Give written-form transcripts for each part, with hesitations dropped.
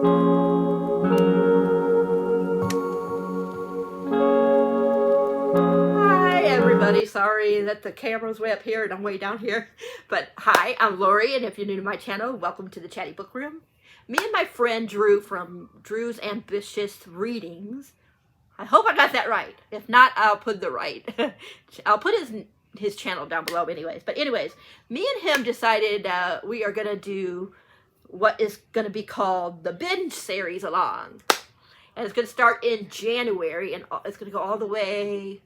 Hi everybody, sorry that the camera's way up here and I'm way down here. But hi, I'm Lori, and if you're new to my channel, welcome to the Chatty Book Room. Me and my friend Drew from Drew's Ambitious Readings. I hope I got that right. If not, I'll put the right. I'll put his channel down below anyways. But anyways, me and him decided we are going to do what is going to be called the Binge series along. And it's going to start in January, and it's going to go all the way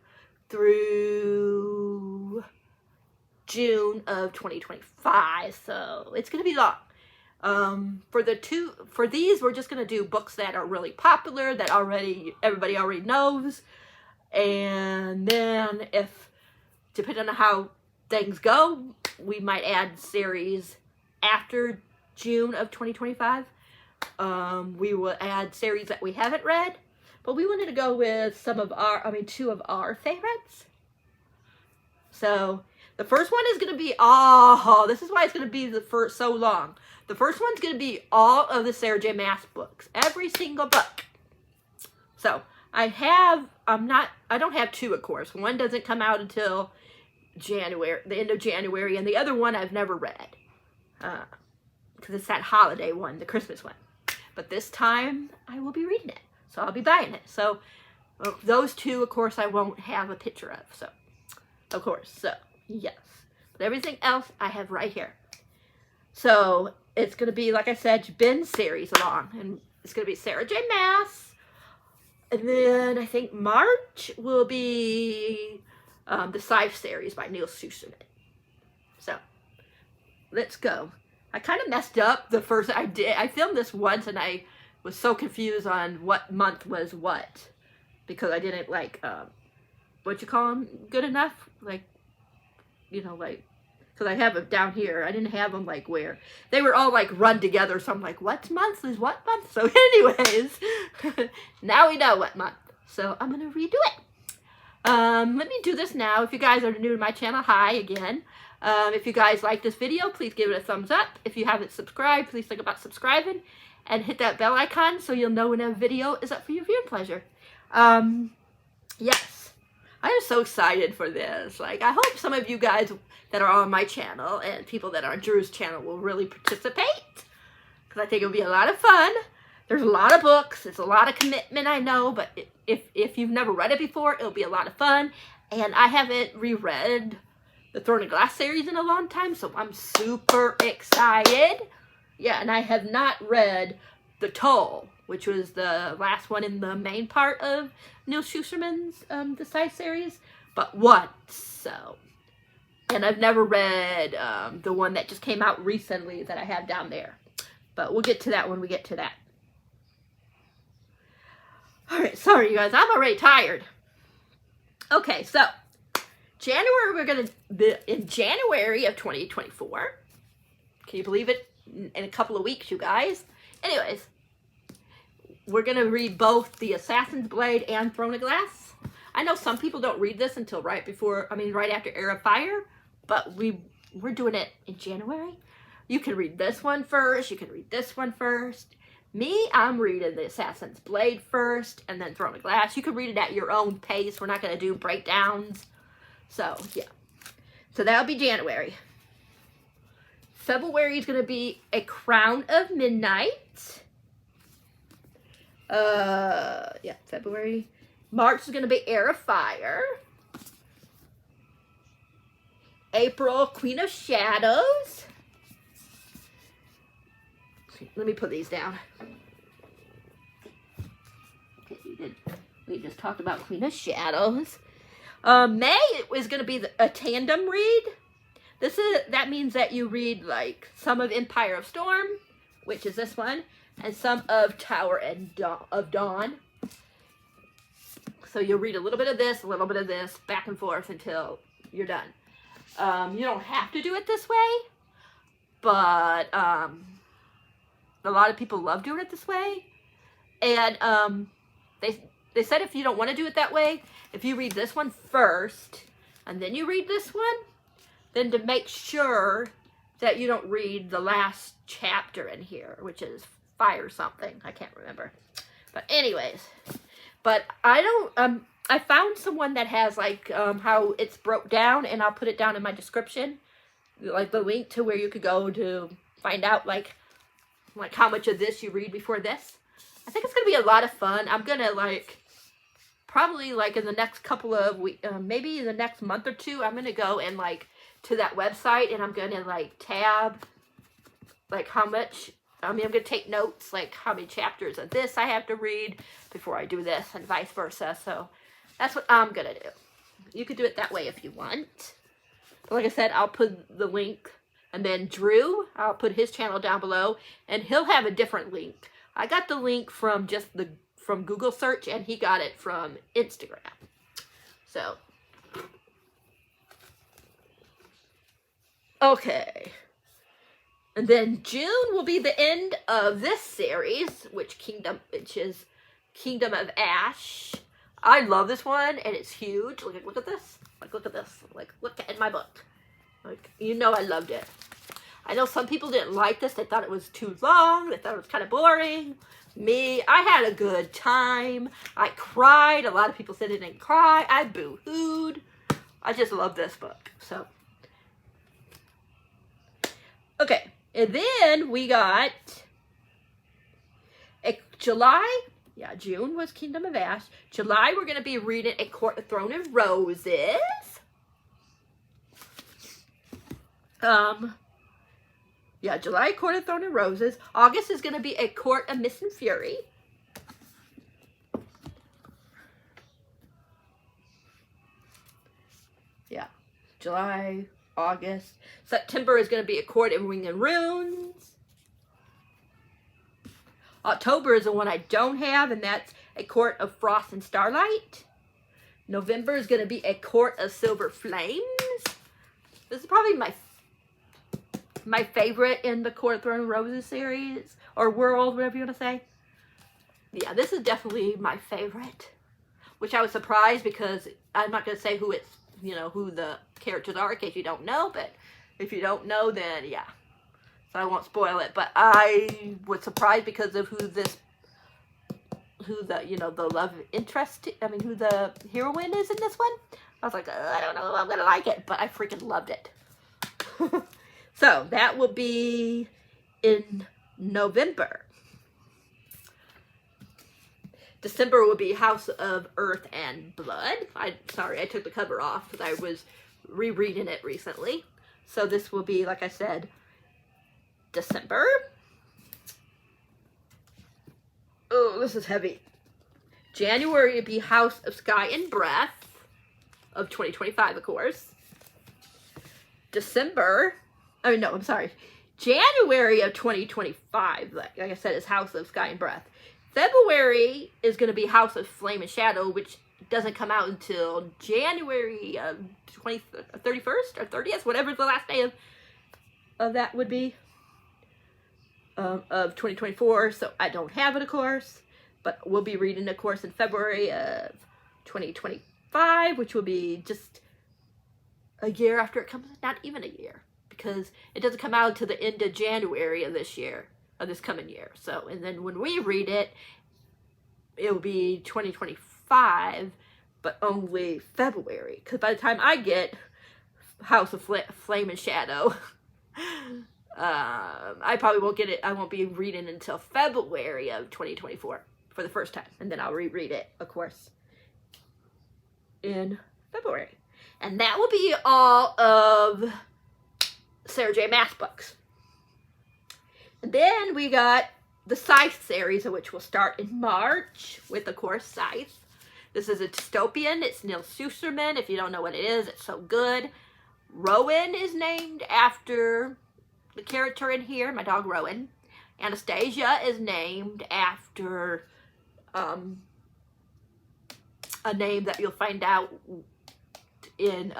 through June of 2025. So it's going to be long. For these, we're just going to do books that are really popular, that everybody already knows. And then depending on how things go, we might add series after June of 2025. We will add series that we haven't read, but we wanted to go with two of our favorites. So the first one is going to be this is why it's going to be so long. The first one's going to be all of the Sarah J. Maas books, every single book. So I don't have two, of course. One doesn't come out until January, the end of January, and the other one I've never read. Because it's that holiday one, the Christmas one. But this time, I will be reading it. So I'll be buying it. So those two, of course, I won't have a picture of. So, of course. So, yes. But everything else, I have right here. So, it's going to be, like I said, Binge series along. And it's going to be Sarah J. Maas. And then, I think March will be the Scythe series by Neil Schusterman. So, let's go. I kind of messed up the first, I filmed this once and I was so confused on what month was what. Because I didn't what you call them, good enough? Because I have them down here. I didn't have them where, they were all run together. So I'm like, what month is what month? So anyways, now we know what month. So I'm going to redo it. Let me do this now. If you guys are new to my channel, hi again. If you guys like this video, please give it a thumbs up. If you haven't subscribed, please think about subscribing and hit that bell icon so you'll know when a video is up for your viewing pleasure. Yes, I am so excited for this. I hope some of you guys that are on my channel and people that are on Drew's channel will really participate, because I think it'll be a lot of fun. There's a lot of books. It's a lot of commitment, I know, but if you've never read it before, it'll be a lot of fun. And I haven't reread the Throne of Glass series in a long time, so I'm super excited. Yeah, and I have not read The Toll, which was the last one in the main part of Neil Schusterman's The Scythe series, but once, so. And I've never read the one that just came out recently that I have down there. But we'll get to that when we get to that. Alright, sorry you guys, I'm already tired. Okay, so January, in January of 2024, can you believe it, in a couple of weeks, you guys. Anyways, we're going to read both The Assassin's Blade and Throne of Glass. I know some people don't read this until right after Heir of Fire, but we're doing it in January. You can read this one first, you can read this one first. Me, I'm reading The Assassin's Blade first, and then Throne of Glass. You can read it at your own pace. We're not going to do breakdowns. So, yeah. So, that'll be January. February is going to be A Crown of Midnight. February. March is going to be Heir of Fire. April, Queen of Shadows. Let me put these down. Okay, we just talked about Queen of Shadows. May is going to be a tandem read. That means that you read some of Empire of Storm, which is this one, and some of Tower of Dawn. So you'll read a little bit of this, back and forth until you're done. You don't have to do it this way, but a lot of people love doing it this way. And they said if you don't want to do it that way, if you read this one first and then you read this one, then to make sure that you don't read the last chapter in here, which is fire something. I can't remember. But anyways, but I don't, I found someone that has like how it's broke down, and I'll put it down in my description, like the link to where you could go to find out like how much of this you read before this. I think it's gonna be a lot of fun. I'm gonna like probably like in the next couple of weeks, maybe in the next month or two, I'm gonna go and like to that website, and I'm gonna like tab like how much. I mean, I'm going to take notes, like how many chapters of this I have to read before I do this, and vice versa. So that's what I'm going to do. You could do it that way if you want. But like I said, I'll put the link. And then Drew, I'll put his channel down below, and he'll have a different link. I got the link from from Google search, and he got it from Instagram. So, okay. And then June will be the end of this series, which is Kingdom of Ash. I love this one, and it's huge. Look at this. Like, look at this. Like, look at my book. Like, you know I loved it. I know some people didn't like this. They thought it was too long. They thought it was kind of boring. Me, I had a good time. I cried. A lot of people said I didn't cry. I boo-hooed. I just love this book. So, okay. And then we got July. Yeah, June was Kingdom of Ash. July, we're going to be reading A Court of Thorn and Roses. Yeah, July, Court of Thorn and Roses. August is going to be A Court of Mist and Fury. Yeah, July, August. September is going to be A Court of Ring and Runes. October is the one I don't have, and that's A Court of Frost and Starlight. November is going to be A Court of Silver Flames. This is probably my favorite in the Court of Thorn and Roses series, or world, whatever you want to say. Yeah, this is definitely my favorite, which I was surprised because I'm not going to say who it's, who the characters are in case you don't know, but if you don't know, then yeah. So I won't spoil it, but I was surprised because of who the love interest, who the heroine is in this one. I was like, I don't know if I'm going to like it, but I freaking loved it. So that will be in November. December will be House of Earth and Blood. Sorry, I took the cover off because I was rereading it recently. So this will be, like I said, December. Oh, this is heavy. January will be House of Sky and Breath of 2025, of course. January of 2025, like I said, is House of Sky and Breath. February is going to be House of Flame and Shadow, which doesn't come out until January 31st or 30th, whatever the last day of that would be, of 2024. So I don't have it, of course, but we'll be reading, of course, in February of 2025, which will be just a year after it comes, not even a year, because it doesn't come out until the end of January of this year, of this coming year. So, and then when we read it, it'll be 2025, but only February, because by the time I get House of Flame and Shadow, I probably won't get it. I won't be reading until February of 2024 for the first time, and then I'll reread it, of course, in February. And that will be all of Sarah J. Maas books. And then we got the Scythe series, which will start in March with, of course, Scythe. This is a dystopian. It's Neil Susterman. If you don't know what it is, it's so good. Rowan is named after the character in here, my dog Rowan. Anastasia is named after a name that you'll find out in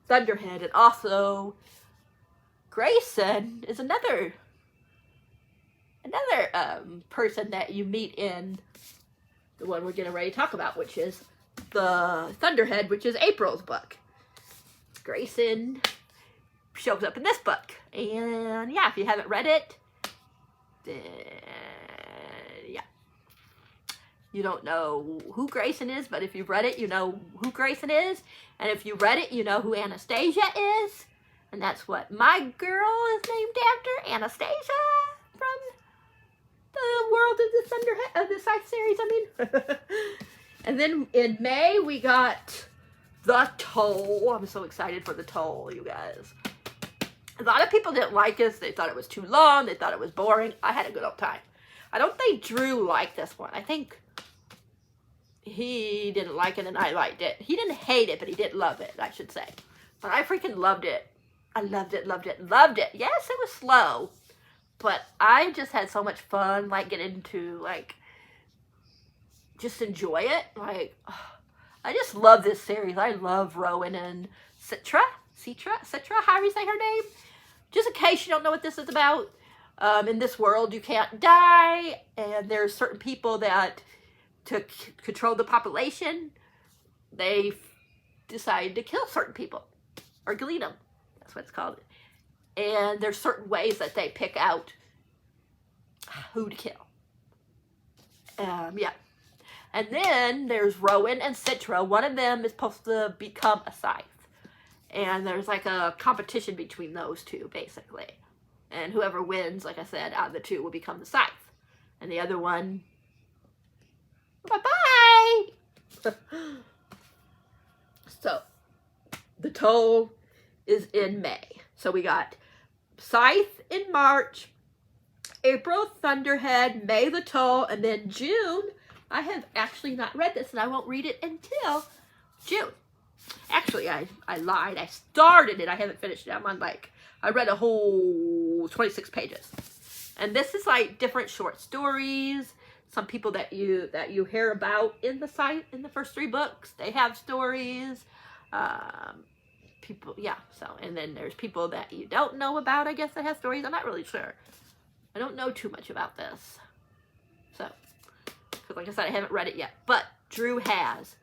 Thunderhead. And also Grayson is another person that you meet in the one we're getting ready to talk about, which is the Thunderhead, which is April's book. Grayson shows up in this book. And yeah, if you haven't read it, then, yeah. You don't know who Grayson is, but if you've read it, you know who Grayson is. And if you read it, you know who Anastasia is. And that's what my girl is named after, Anastasia, from the world of the Thunderhead, of the Scythe series, I mean. And then in May, we got The Toll. I'm so excited for The Toll, you guys. A lot of people didn't like this. They thought it was too long. They thought it was boring. I had a good old time. I don't think Drew liked this one. I think he didn't like it and I liked it. He didn't hate it, but he didn't love it, I should say. But I freaking loved it. I loved it, loved it, loved it. Yes, it was slow. But I just had so much fun, like, getting into, like, just enjoy it. Like, I just love this series. I love Rowan and Citra, how do you say her name? Just in case you don't know what this is about, in this world you can't die, and there's certain people that, to control the population, they decide to kill certain people, or glean them. That's what it's called. And there's certain ways that they pick out who to kill. Yeah. And then there's Rowan and Citra. One of them is supposed to become a Scythe. And there's like a competition between those two, basically. And whoever wins, like I said, out of the two will become the Scythe. And the other one, bye-bye! So, The Toll is in May. So we got Scythe in March, April Thunderhead, May The Toll, and then June, I have actually not read this, and I won't read it until June. Actually, I lied. I started it. I haven't finished it. I'm on, like, I read a whole 26 pages. And this is like different short stories. Some people that you hear about in the site in the first 3 books, they have stories. People, yeah. So, and then there's people that you don't know about, I guess, that have stories. I'm not really sure. I don't know too much about this. So, because like I said, I haven't read it yet. But Drew has.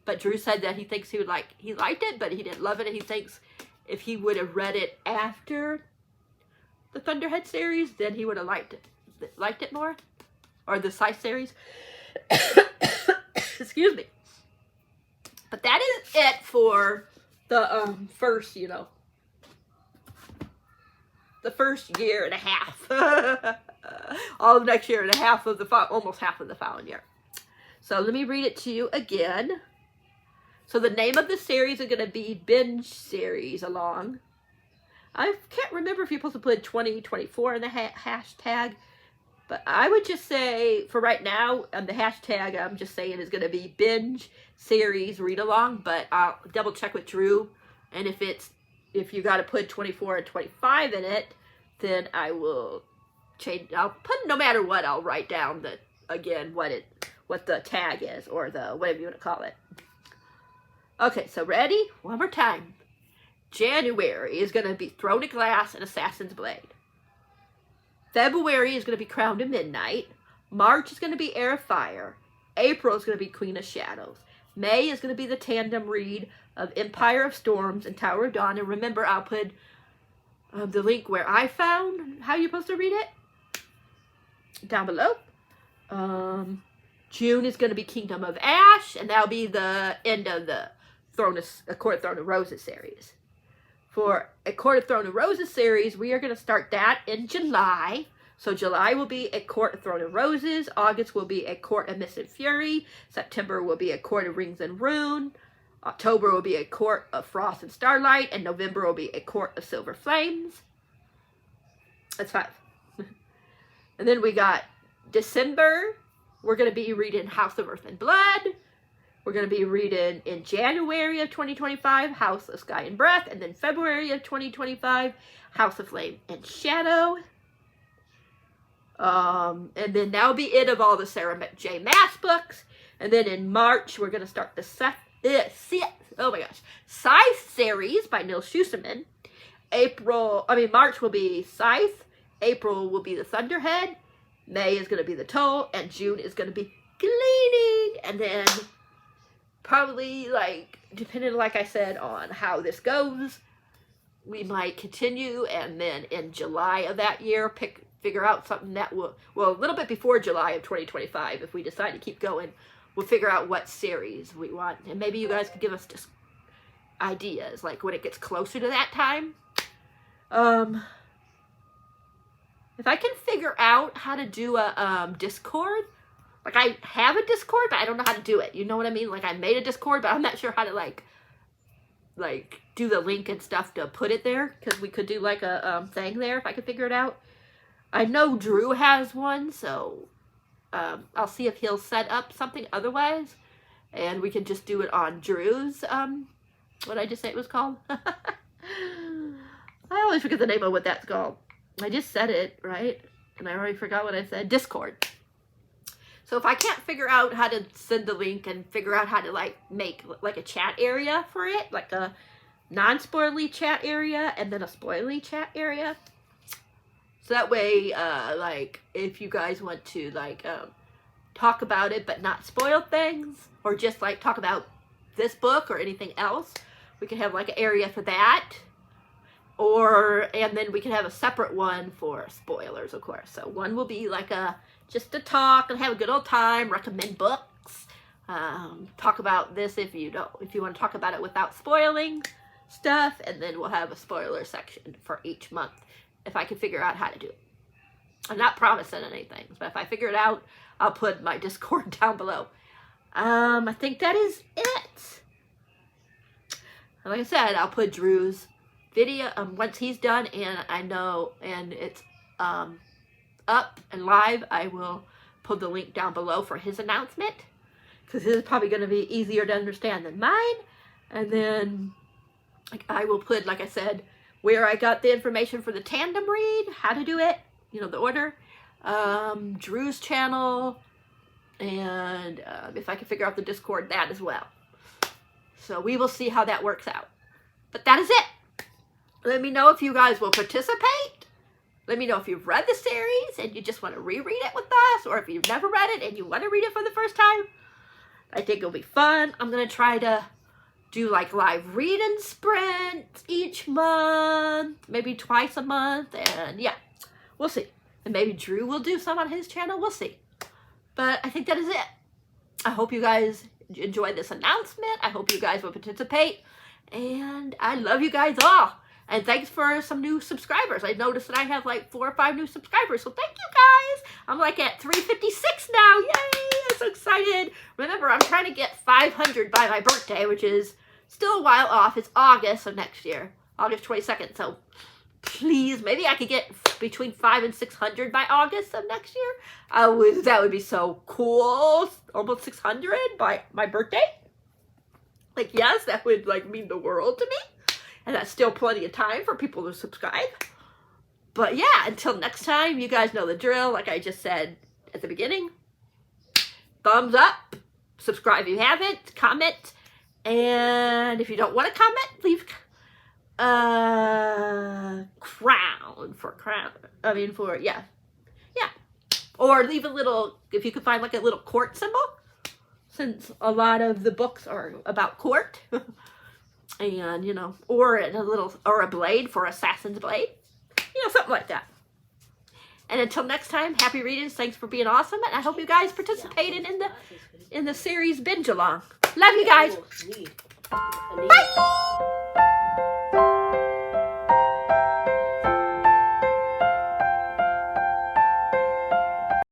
But Drew said that he thinks he liked it, but he didn't love it. And he thinks if he would have read it after the Thunderhead series, then he would have liked it more. Or the Scythe series. Excuse me. But that is it for the first, the first year and a half. All of next year and a half of almost half of the following year. So let me read it to you again. So the name of the series is going to be Binge Series Along. I can't remember if you're supposed to put 2024 in the hashtag. But I would just say, for right now, the hashtag I'm just saying is going to be Binge Series Read Along. But I'll double check with Drew. And if you got to put 24 and 25 in it, then I will change. I'll put, no matter what, I'll write down what the tag is, or the whatever you want to call it. Okay, so ready? One more time. January is going to be Throne of Glass and Assassin's Blade. February is going to be Crown to Midnight. March is going to Heir of Fire. April is going to be Queen of Shadows. May is going to be the tandem read of Empire of Storms and Tower of Dawn. And remember, I'll put the link where I found how you're supposed to read it down below. June is going to be Kingdom of Ash, and that'll be the end of the A Court of Throne of Roses series. For A Court of Throne of Roses series, we are going to start that in July. So July will be A Court of Throne of Roses. August will be A Court of Mist and Fury. September will be A Court of Rings and Rune. October will be A Court of Frost and Starlight. And November will be A Court of Silver Flames. That's 5. And then we got December. We're going to be reading House of Earth and Blood. We're going to be reading in January of 2025, House of Sky and Breath. And then February of 2025, House of Flame and Shadow. And then that'll be it of all the Sarah J. Maas books. And then in March, we're going to start the Scythe series by Neil Schusterman. March will be Scythe. April will be the Thunderhead. May is going to be the Toll. And June is going to be Gleaning. And then probably, depending, like I said, on how this goes, we might continue. And then in July of that year, pick figure out something that will, well, a little bit before July of 2025, if we decide to keep going, we'll figure out what series we want. And maybe you guys could give us just ideas, like when it gets closer to that time. If I can figure out how to do a Discord, like I have a Discord, but I don't know how to do it. You know what I mean? Like I made a Discord, but I'm not sure how to like do the link and stuff to put it there, because we could do like a thing there if I could figure it out. I know Drew has one, so I'll see if he'll set up something otherwise, and we can just do it on Drew's, what did I just say it was called? I always forget the name of what that's called. I just said it, right? And I already forgot what I said. Discord. So if I can't figure out how to send the link and figure out how to like make like a chat area for it, like a non-spoilery chat area and then a spoilery chat area. So that way, like if you guys want to like talk about it but not spoil things, or just like talk about this book or anything else, we can have like an area for that. And then we can have a separate one for spoilers, of course. So one will be like just to talk and have a good old time, recommend books, talk about this if you want to talk about it without spoiling stuff, and then we'll have a spoiler section for each month if I can figure out how to do it. I'm not promising anything, but if I figure it out, I'll put my Discord down below. I think that is it. Like I said, I'll put Drew's video once he's done, and I know, and it's up and live, I will put the link down below for his announcement, because his is probably going to be easier to understand than mine. And then I will put, like I said, where I got the information for the tandem read, how to do it, you know, the order, Drew's channel, and if I can figure out the Discord, that as well. So we will see how that works out. But that is it. Let me know if you guys will participate. Let me know if you've read the series and you just want to reread it with us, or if you've never read it and you want to read it for the first time. I think it'll be fun. I'm going to try to do like live reading sprints each month, maybe twice a month, and yeah, we'll see. And maybe Drew will do some on his channel. We'll see. But I think that is it. I hope you guys enjoyed this announcement. I hope you guys will participate. And I love you guys all. And thanks for some new subscribers. I noticed that I have like 4 or 5 new subscribers. So thank you guys. I'm like at 356 now. Yay! I'm so excited. Remember, I'm trying to get 500 by my birthday, which is still a while off. It's August of next year. August 22nd. So please, maybe I could get between 500 and 600 by August of next year. That would be so cool. Almost 600 by my birthday. Like, yes, that would like mean the world to me. And that's still plenty of time for people to subscribe. But yeah, until next time, you guys know the drill. Like I just said at the beginning, thumbs up, subscribe if you haven't, comment. And if you don't want to comment, leave yeah. Or leave a little, if you could find like a little court symbol, since a lot of the books are about court. And, you know, or a blade for Assassin's Blade. You know, something like that. And until next time, happy readings. Thanks for being awesome. And I hope you guys participated in the series Binge Along. Love you guys. Bye.